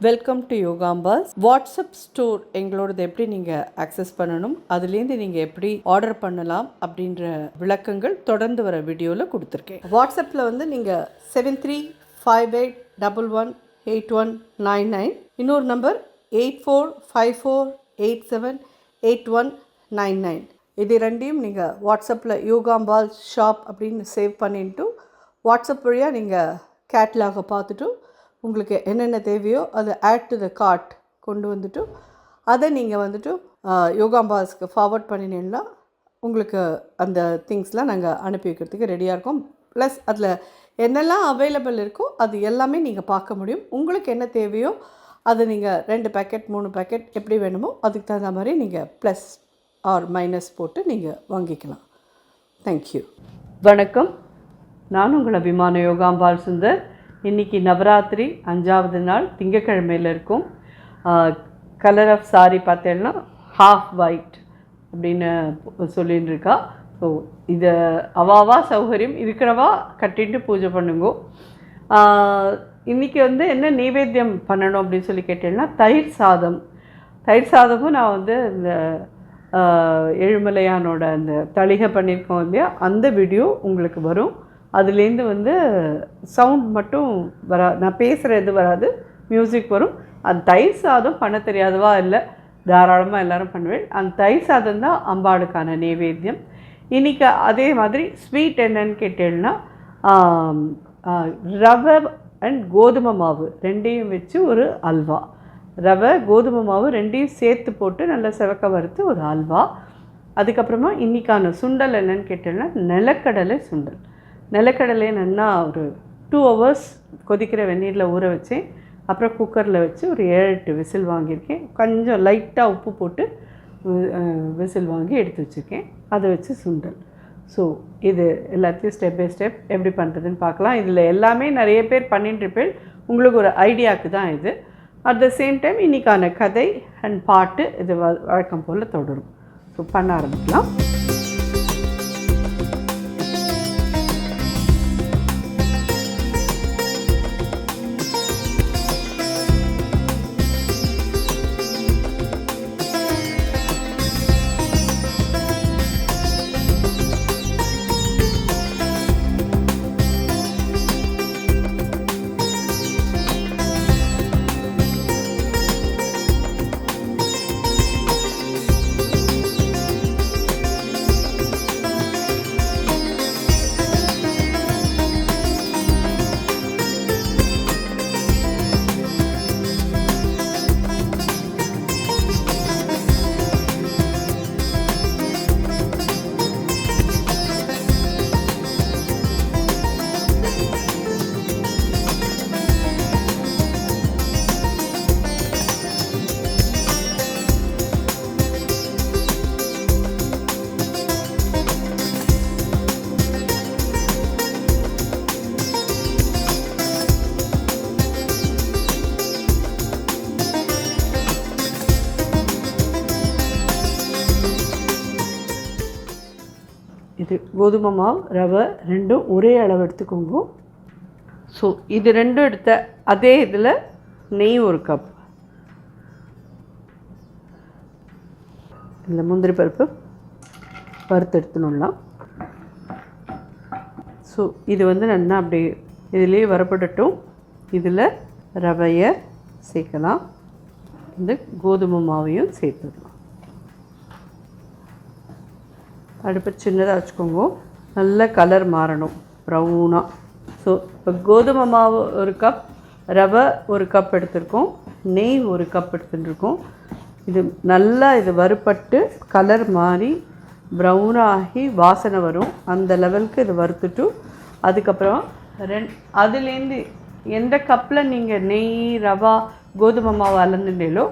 Welcome to யோகாம்பாஸ். WhatsApp store எங்களோடது எப்படி நீங்கள் ஆக்சஸ் பண்ணணும், அதுலேருந்து நீங்கள் எப்படி ஆர்டர் பண்ணலாம் அப்படின்ற விளக்கங்கள் தொடர்ந்து வர வீடியோவில் கொடுத்துருக்கேன். வாட்ஸ்அப்பில் வந்து நீங்கள் 7358118199, இன்னொரு நம்பர் 8454878199. இது ரெண்டையும் நீங்கள் வாட்ஸ்அப்பில் யோகாம்பால் ஷாப் அப்படின்னு சேவ் பண்ணிட்டு வாட்ஸ்அப் வழியாக நீங்கள் கேட்லாகை பார்த்துட்டு உங்களுக்கு என்னென்ன தேவையோ அதை ஆட் டு த கார்ட் கொண்டு வந்துட்டு அதை நீங்கள் வந்துட்டு யோகாம்பாஸ்க்கு ஃபார்வர்ட் பண்ணினீங்கன்னா உங்களுக்கு அந்த திங்ஸ்லாம் நாங்கள் அனுப்பி வைக்கிறதுக்கு ரெடியாக இருக்கோம். ப்ளஸ் அதில் என்னெல்லாம் அவைலபிள் இருக்கோ அது எல்லாமே நீங்கள் பார்க்க முடியும். உங்களுக்கு என்ன தேவையோ அதை நீங்கள் 2 பேக்கெட் 3 பேக்கெட் எப்படி வேணுமோ அதுக்கு தகுந்த மாதிரி நீங்கள் ப்ளஸ் ஆர் மைனஸ் போட்டு நீங்கள் வாங்கிக்கலாம். தேங்க்யூ. வணக்கம். நான் உங்கள் அபிமான யோகாம்பால் சுந்தர். இன்றைக்கி நவராத்திரி 5வது நாள் திங்கக்கிழமையில் இருக்கும். கலர் ஆஃப் சாரி பார்த்தேன்னா ஹாஃப் ஒயிட் அப்படின்னு சொல்லின்னு இருக்கா. ஸோ இதை அவாவா சௌகரியம் இருக்கிறவா கட்டிட்டு பூஜை பண்ணுங்கோ. இன்றைக்கி வந்து என்ன நைவேத்தியம் பண்ணணும் அப்படின்னு சொல்லி கேட்டேன்னா தயிர் சாதமும் நான் வந்து இந்த ஏழுமலையானோட அந்த தளிகை பண்ணியிருக்கோம் இல்லையா, அந்த வீடியோ உங்களுக்கு வரும். அதுலேருந்து வந்து சவுண்ட் மட்டும் நான் பேசுகிறது வராது, மியூசிக் வரும். அந்த தயிர் சாதம் பண்ண தெரியாதவா இல்லை, தாராளமாக எல்லோரும் பண்ணுவேன். அந்த தயிர் சாதம் தான் அம்பாளுக்கான நைவேத்தியம். இன்றைக்கி அதே மாதிரி ஸ்வீட் என்னன்னு கேட்டேன்னா ரவை அண்ட் கோதுமை மாவு ரெண்டையும் வச்சு ஒரு அல்வா, ரவை கோதுமை மாவு ரெண்டையும் சேர்த்து போட்டு நல்லா செவக்க வறுத்து ஒரு அல்வா. அதுக்கப்புறமா இன்றைக்கான சுண்டல் என்னன்னு கேட்டேன்னா நிலக்கடலை சுண்டல். நிலக்கடலையை நல்லா ஒரு 2 hours கொதிக்கிற வெந்நீரில் ஊற வச்சேன். அப்புறம் குக்கரில் வச்சு ஒரு 7-8 விசில் வாங்கியிருக்கேன். கொஞ்சம் லைட்டாக உப்பு போட்டு விசில் வாங்கி எடுத்து வச்சுருக்கேன். அதை வச்சு சுண்டல். ஸோ இது எல்லாத்தையும் ஸ்டெப் பை ஸ்டெப் எப்படி பண்ணுறதுன்னு பார்க்கலாம். இதில் எல்லாமே நிறைய பேர் பண்ணிட்டுருப்பேன், உங்களுக்கு ஒரு ஐடியாவுக்கு தான் இது. அட் த சேம் டைம் இன்றைக்கான கதை அண்ட் பாட்டு இது வழக்கம் போல் தொடரும். ஸோ பண்ண ஆரம்பிக்கலாம். இது கோதுமை மாவு ரவை ரெண்டும் ஒரே அளவு எடுத்துக்கோங்க. ஸோ இது ரெண்டும் எடுத்த அதே இதில் நெய் 1 கப், இந்த முந்திரி பருப்பு வறுத்து எடுத்துடலாம். ஸோ இது வந்து நல்லா அப்படியே இதிலே வரப்படட்டும். இதில் ரவையை சேர்க்கலாம், இந்த கோதுமை மாவையும் சேர்த்துடலாம். அடுப்பு சின்னதாக வச்சுக்கோங்க. நல்ல கலர் மாறணும், ப்ரௌனாக. ஸோ இப்போ கோதுமை மாவு 1 கப், ரவை 1 கப் எடுத்துருக்கோம், நெய் 1 கப் எடுத்துட்டுருக்கோம். இது நல்லா இது வறுபட்டு கலர் மாறி ப்ரௌனாகி வாசனை வரும். அந்த லெவலுக்கு இது வறுத்துட்டு அதுக்கப்புறம் அதுலேருந்து எந்த கப்பில் நீங்கள் நெய் ரவா கோதுமை மாவு அளந்துட்டீங்களோ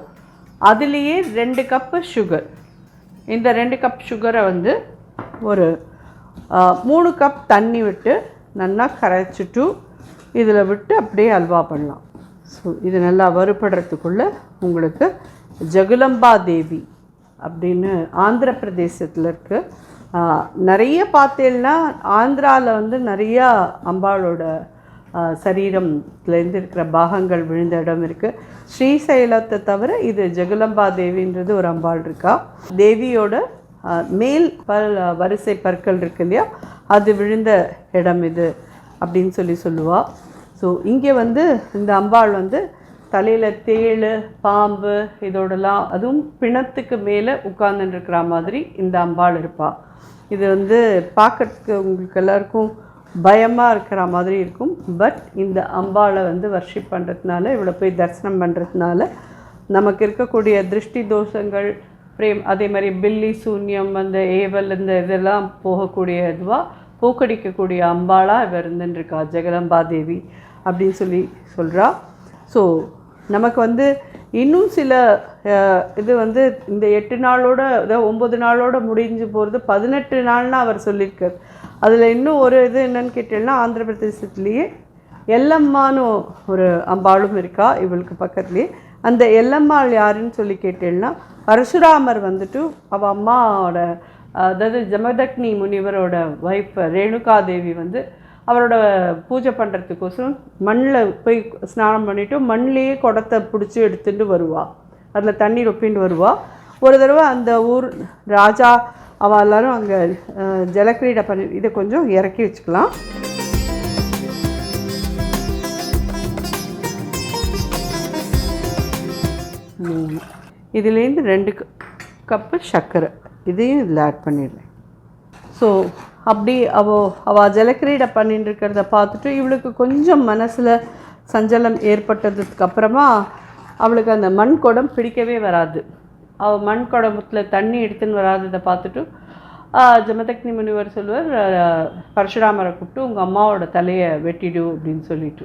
அதுலேயே 2 கப்பு சுகர். இந்த 2 கப் சுகரை வந்து ஒரு 3 கப் தண்ணி விட்டு நல்லா கரைச்சிட்டு இதில் விட்டு அப்படியே அல்வா பண்ணலாம். ஸோ இது நல்லா வறுபடுறதுக்குள்ளே உங்களுக்கு ஜகுலம்பா தேவி அப்படின்னு ஆந்திர பிரதேசத்தில் இருக்குது. நிறைய பார்த்தேன்னா ஆந்திராவில் வந்து நிறையா அம்பாளோட சரீரம்லேருந்து இருக்கிற பாகங்கள் விழுந்த இடம் இருக்குது. ஸ்ரீசைலத்தை தவிர இது ஜெகலம்பா தேவின்றது ஒரு அம்பாள் இருக்கா. தேவியோட மேல் வரிசை பற்கள் இருக்கு இல்லையா, அது விழுந்த இடம் இது அப்படின்னு சொல்லுவாள். ஸோ இங்கே வந்து இந்த அம்பாள் வந்து தலையில் தேள் பாம்பு இதோடலாம், அதுவும் பிணத்துக்கு மேலே உட்கார்ந்துருக்கிற மாதிரி இந்த அம்பாள் இருப்பாள். இது வந்து பார்க்கறதுக்கு உங்களுக்கு எல்லாருக்கும் பயமாக இருக்கிற மாதிரி இருக்கும். பட் இந்த அம்பாளை வந்து வர்ஷிப் பண்ணுறதுனால, இவ்வளோ போய் தரிசனம் பண்ணுறதுனால நமக்கு இருக்கக்கூடிய திருஷ்டி தோஷங்கள், பிரேம், அதே மாதிரி பில்லி சூன்யம், அந்த ஏவல், இந்த இதெல்லாம் போகக்கூடிய இதுவாக போக்கடிக்கக்கூடிய அம்பாளாக இவ இருந்துருக்கா, ஜெகதம்பா தேவி அப்படின்னு சொல்கிறா. ஸோ நமக்கு வந்து இன்னும் சில இது வந்து இந்த 8 நாளோட, அதாவது 9 நாளோட முடிஞ்சு போகிறது, 18 நாள்னா அவர் சொல்லியிருக்கார். அதில் இன்னும் ஒரு இது என்னன்னு கேட்டீங்கன்னா, ஆந்திர பிரதேசத்துலேயே எல்லம்மான்னு ஒரு அம்பாளும் இருக்கா இவளுக்கு பக்கத்துலேயே. அந்த எல்லம்மாள் யாருன்னு சொல்லி கேட்டீங்கன்னா, பரசுராமர் வந்துட்டு அவள் அம்மாவோட, அதாவது ஜமதக்னி முனிவரோட ஒய்ஃப் ரேணுகாதேவி வந்து அவரோட பூஜை பண்ணுறதுக்கோசரம் மண்ணில் போய் ஸ்நானம் பண்ணிவிட்டு மண்ணிலேயே குடத்தை பிடிச்சி எடுத்துகிட்டு வருவாள். அதில் தண்ணீர் ஒப்பின்னு வருவாள். ஒரு தடவை அந்த ஊர் ராஜா அவள் எல்லோரும் அங்கே ஜலக்கிரீடை பண்ணி, இதை கொஞ்சம் இறக்கி வச்சுக்கலாம். இதுலேருந்து 2 கப்பு சர்க்கரை இதையும் இதில் ஆட் பண்ணிடுறேன். ஸோ அப்படி அவள் ஜலக்கிரீடை பண்ணிட்டு இருக்கிறத பார்த்துட்டு இவளுக்கு கொஞ்சம் மனசில் சஞ்சலம் ஏற்பட்டதுக்கப்புறமா அவளுக்கு அந்த மண் குடம் பிடிக்கவே வராது. அவள் மண் குடத்தில் தண்ணி எடுத்துன்னு வராததை பார்த்துட்டு ஜமதக்னி முனிவர் சொல்லுவார், பரசுராமரை கூப்பிட்டு உங்கள் அம்மாவோட தலையை வெட்டிடு அப்படின்னு சொல்லிட்டு.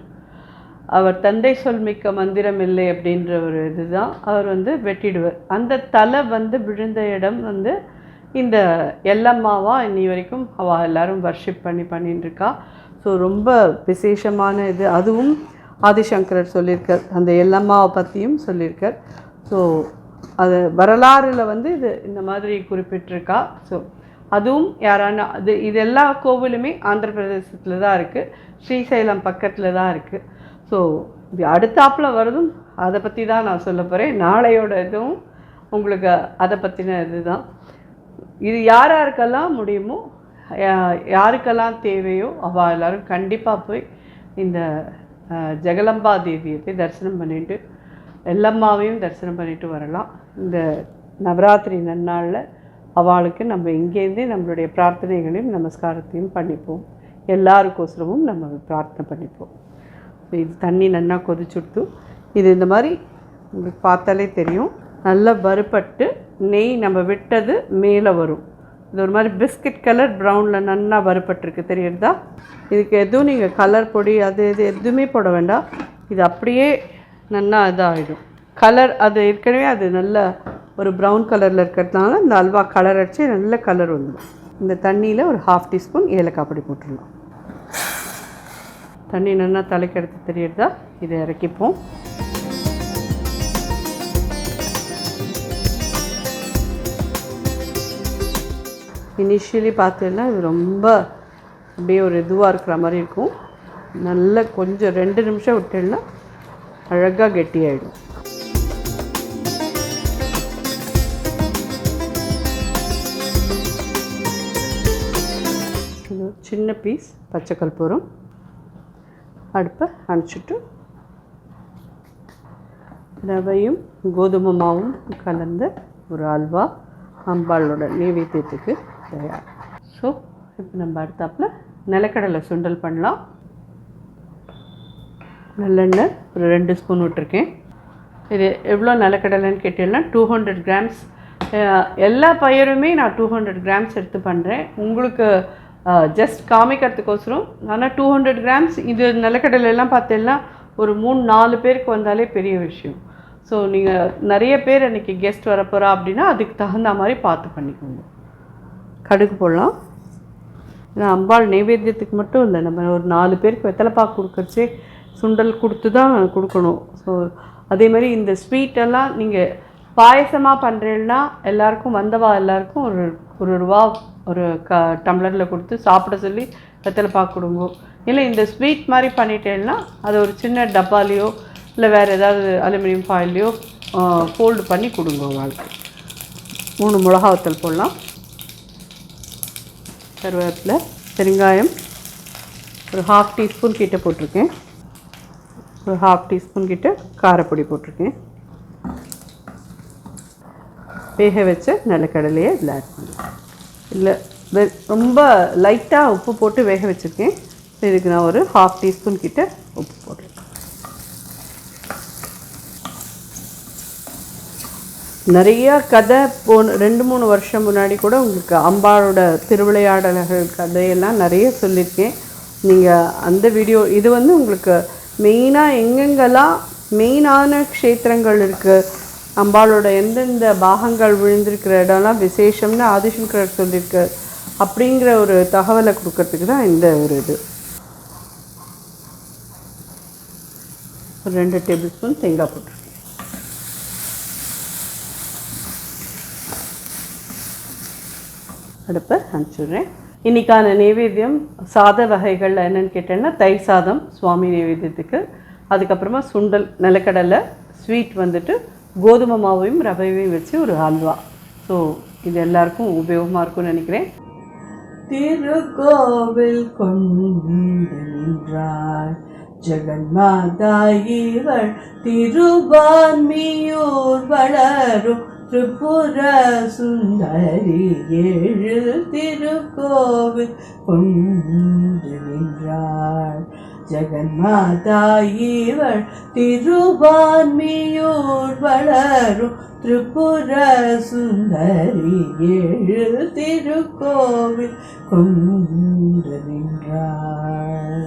அவர் தந்தை சொல் மிக்க மந்திரம் இல்லை அப்படின்ற ஒரு இதுதான் அவர் வந்து வெட்டிடுவார். அந்த தலை வந்து விழுந்த இடம் வந்து இந்த எல்லம்மாவா இன்னி வரைக்கும் அவள் எல்லோரும் வர்ஷிப் பண்ணிட்டுருக்கா. ஸோ ரொம்ப விசேஷமான இது. அதுவும் ஆதிசங்கரர் சொல்லியிருக்கார், அந்த எல்லம்மாவை பற்றியும் சொல்லியிருக்கார். ஸோ அது வரலாறில் வந்து இது இந்த மாதிரி குறிப்பிட்டிருக்கா. ஸோ அதுவும் யாரான இது எல்லா கோவிலுமே ஆந்திர பிரதேசத்தில் தான் இருக்குது, ஸ்ரீசைலம் பக்கத்தில் தான் இருக்குது. ஸோ இது அடுத்தாப்பில் வருதும் அதை பற்றி தான் நான் சொல்ல போகிறேன். நாளையோட இதுவும் உங்களுக்கு அதை பற்றின இது தான். இது யாருக்கெல்லாம் முடியுமோ, யாருக்கெல்லாம் தேவையோ அவள் எல்லோரும் கண்டிப்பாக போய் இந்த ஜெகலம்பா தேவியை போய் தரிசனம் பண்ணிவிட்டு எல்லம்மாவையும் தரிசனம் பண்ணிவிட்டு வரலாம். இந்த நவராத்திரி நன்னாளில் அவளுக்கு நம்ம இங்கேருந்தே நம்மளுடைய பிரார்த்தனைகளையும் நமஸ்காரத்தையும் பண்ணிப்போம். எல்லாருக்கோசரமும் நம்ம பிரார்த்தனை பண்ணிப்போம். இது தண்ணி நல்லா கொதிச்சுடுத்து, இது இந்த மாதிரி உங்களுக்கு பார்த்தாலே தெரியும், நல்லா வறுபட்டு நெய் நம்ம விட்டது மேலே வரும். இது ஒரு மாதிரி பிஸ்கட் கலர் ப்ரௌனில் நல்லா வறுபட்டுருக்கு, தெரியுறதா? இதுக்கு எதுவும் நீங்கள் கலர் பொடி அது இது எதுவுமே போட வேண்டாம். இது அப்படியே நல்லா இதாகிடும். கலர் அது ஏற்கனவே அது நல்ல ஒரு ப்ரௌன் கலரில் இருக்கிறதுனால இந்த அல்வா கலர் அடித்து நல்ல கலர் வந்துடும். இந்த தண்ணியில் ஒரு 1/2 டீஸ்பூன் ஏலக்காய் பொடி போட்டுடலாம். தண்ணி நல்லா தலைக்கெடுத்து தெரியுறதா? இதை இறக்கிப்போம். இனிஷியலி பார்த்தீங்கன்னா இது ரொம்ப அப்படியே ஒரு இதுவாக இருக்கிற மாதிரி இருக்கும். நல்லா கொஞ்சம் 2 நிமிஷம் விட்டேன்னா அழகாக கெட்டியாயிடும். சின்ன பீஸ் பச்சை கற்பூரம், அடுப்பை அணைச்சிட்டு ரவையும் கோதுமை மாவும் கலந்த ஒரு அல்வா அம்பாளோட நைவேத்தியத்துக்கு தயார். ஸோ இப்போ நம்ம அடுத்தாப்பில் நிலக்கடலை சுண்டல் பண்ணலாம். நல்லெண்ணெய் ஒரு 2 ஸ்பூன் விட்டுருக்கேன். இது எவ்வளோ நிலக்கடலைன்னு கேட்டீங்கன்னா 200 கிராம்ஸ். எல்லா பயிருமே நான் 200 கிராம்ஸ் எடுத்து பண்ணுறேன். உங்களுக்கு ஜஸ்ட் காமிக்கிறதுக்கோசரம். ஆனால் 200 கிராம்ஸ் இது நிலக்கடலைலாம் பார்த்தீங்கன்னா ஒரு 3-4 பேருக்கு வந்தாலே பெரிய விஷயம். ஸோ நீங்கள் நிறைய பேர் அன்றைக்கி கெஸ்ட் வரப்போகிறா அப்படின்னா அதுக்கு தகுந்த மாதிரி பார்த்து பண்ணிக்கோங்க. கடுகு போடலாம். ஏன்னா அம்பாள் நைவேத்தியத்துக்கு மட்டும் இல்லை, நம்ம ஒரு 4 பேருக்கு வெத்தலைப்பாக்கு கொடுக்கறச்சே சுண்டல் கொடுத்து தான் கொடுக்கணும். ஸோ அதே மாதிரி இந்த ஸ்வீட்டெல்லாம் நீங்கள் பாயசமாக பண்ணுறீங்கன்னா எல்லாருக்கும் வந்தவா எல்லாருக்கும் ஒரு ரூபா ஒரு டம்ளரில் கொடுத்து சாப்பிட சொல்லி வெத்தலை பாக்கு கொடுங்க. இல்லை இந்த ஸ்வீட் மாதிரி பண்ணிட்டேன்னா அது ஒரு சின்ன டப்பாலேயோ இல்லை வேறு ஏதாவது அலுமினியம் ஃபாயிலையோ ஃபோல்டு பண்ணி கொடுங்க. வாழ்க்கை 3 மிளகா வத்தல் போடலாம். கருவேப்பிலை, பெருங்காயம் ஒரு 1/2 டீஸ்பூன் கிட்ட போட்டிருக்கேன். ஒரு 1/2 டீஸ்பூன் கிட்ட காரப்பொடி போட்டிருக்கேன். வேக வச்ச நிலக்கடலையை இதில் ஆட் பண்ணுவேன். இல்லை ரொம்ப லைட்டாக உப்பு போட்டு வேக வச்சுருக்கேன். இதுக்கு நான் ஒரு 1/2 டீஸ்பூன் கிட்ட உப்பு போடுறேன். நிறையா கதை 2-3 வருஷம் முன்னாடி கூட உங்களுக்கு அம்பாளோட திருவிளையாடல்கள் கதையெல்லாம் நிறைய சொல்லியிருக்கேன். நீங்கள் அந்த வீடியோ இது உங்களுக்கு மெயினாக எங்கெங்கெல்லாம் மெயினான க்ஷேத்திரங்கள் இருக்குது, அம்பாளோட எந்தெந்த பாகங்கள் விழுந்திருக்கிற இடம்லாம் விசேஷம்னு ஆதிசங்கரர் சொல்லியிருக்கு அப்படிங்கிற ஒரு தகவலை கொடுக்கறதுக்கு தான் இந்த ஒரு இது. ஒரு 2 டேபிள் ஸ்பூன் தேங்காய் போட்டிருக்கேன். அடுப்பை அனுப்பிச்சுடுறேன். இன்றைக்கான நைவேத்தியம் சாத வகைகள் என்னென்னு கேட்டேன்னா தயிர் சாதம் சுவாமி நைவேத்தியத்துக்கு, அதுக்கப்புறமா சுண்டல், நிலக்கடலை, ஸ்வீட் கோதுமை மாவையும் ரவையும் வச்சு ஒரு அல்வா. ஸோ இது எல்லாருக்கும் உபயோகமாக இருக்கும்னு நினைக்கிறேன். திருக்கோவில் கொண்டு நின்றாள் ஜெகன்மாதா இவள், திருவான்மியூர் வளரும் திரிபுர சுந்தரி, 7 திருக்கோவில் கொண்டு நின்றாள் ஜெகன்மாதா இவள், திருவான்மியூர் வளரும் திரிபுர சுந்தரி, 7 திருக்கோவில் கொண்டு நின்றாள்.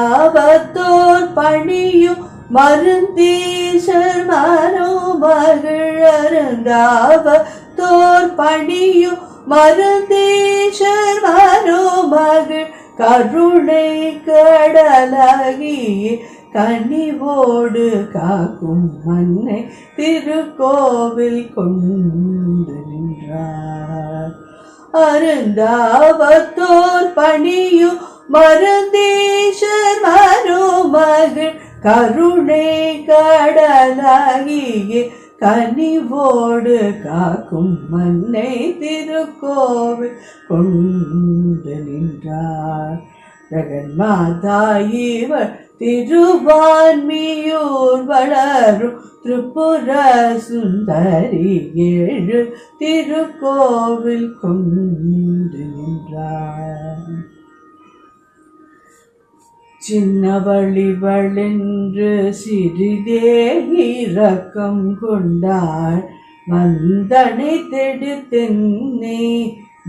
அருந்தாவத்தோர் பணியும் மருந்தீசர் மருமகள், அருந்தாவத்தோர் பணியும் மருந்தீசர் மருமகள், கருணை கடலாகிய கனிவோடு காக்கும் மன்னை, திருக்கோவில் கொண்டு நின்றார். அருந்தாவத்தோர் பணியும் மருந்தீசர் மருமகள், கருணை கடலாகிய கனிவோடு காக்கும் மன்னை, திருக்கோவில் கொண்டு நின்றார். ஜெகன்மாதா இவள், திருவான்மியூர் வளரும் திரிபுர சுந்தரி, 7 திருக்கோவில் கொண்டு நின்றார். சின்னவளிவளென்று சிறிதே இரக்கம் கொண்டாள், வந்தனை தெடுத்தென்னே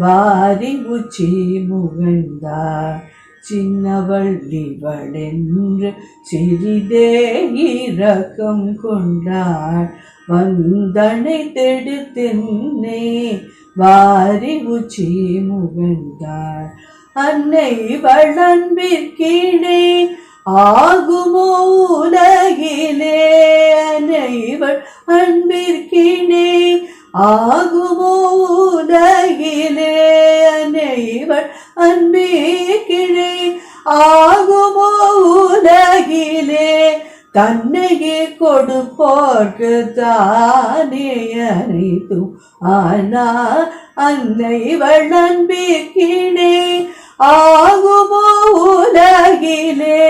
வாரி உச்சி முகந்தாள். சின்னவளிவளென்று சிறிதே இரக்கம் கொண்டாள், வந்தனை தெடுத்தென்னே வாரி உச்சி முகந்தாள். அன்னை வளன்பிற்கிணை ஆகுமோ உலகிலே, அன்னைவள் அன்பிற்கிணை ஆகுமோ உலகிலே, அன்னைவள் அன்பிற்கிணை ஆகுமோ உலகிலே, தன்னையே கொடுப்போர்க்கு தானே அனைத்தும் ஆனால், அன்னைவள் அன்பிற்கிணை ஆகுமோ உலகிலே,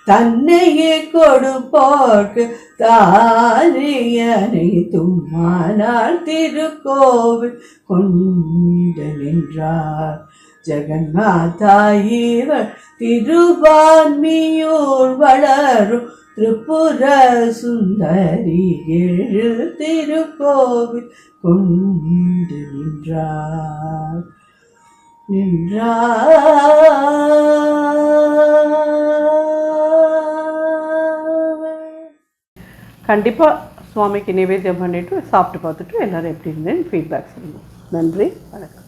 தன்னையே கொடுப்போர்க்கு தானே அனைத்தும் ஆனால், திருக்கோவில் கொண்டு நின்றார். ஜெகன்மாதா இவள், திருவான்மியூர் வளரும் திரிபுர சுந்தரி, 7 திருக்கோவில் கொண்டு நின்றார். கண்டிப்பாக சுவாமிக்கு நிவேத்தியம் பண்ணிவிட்டு சாப்பிட்டு பார்த்துட்டு எல்லோரும் எப்படி இருந்தேன்னு ஃபீட்பேக் சொல்லுங்கள். நன்றி, வணக்கம்.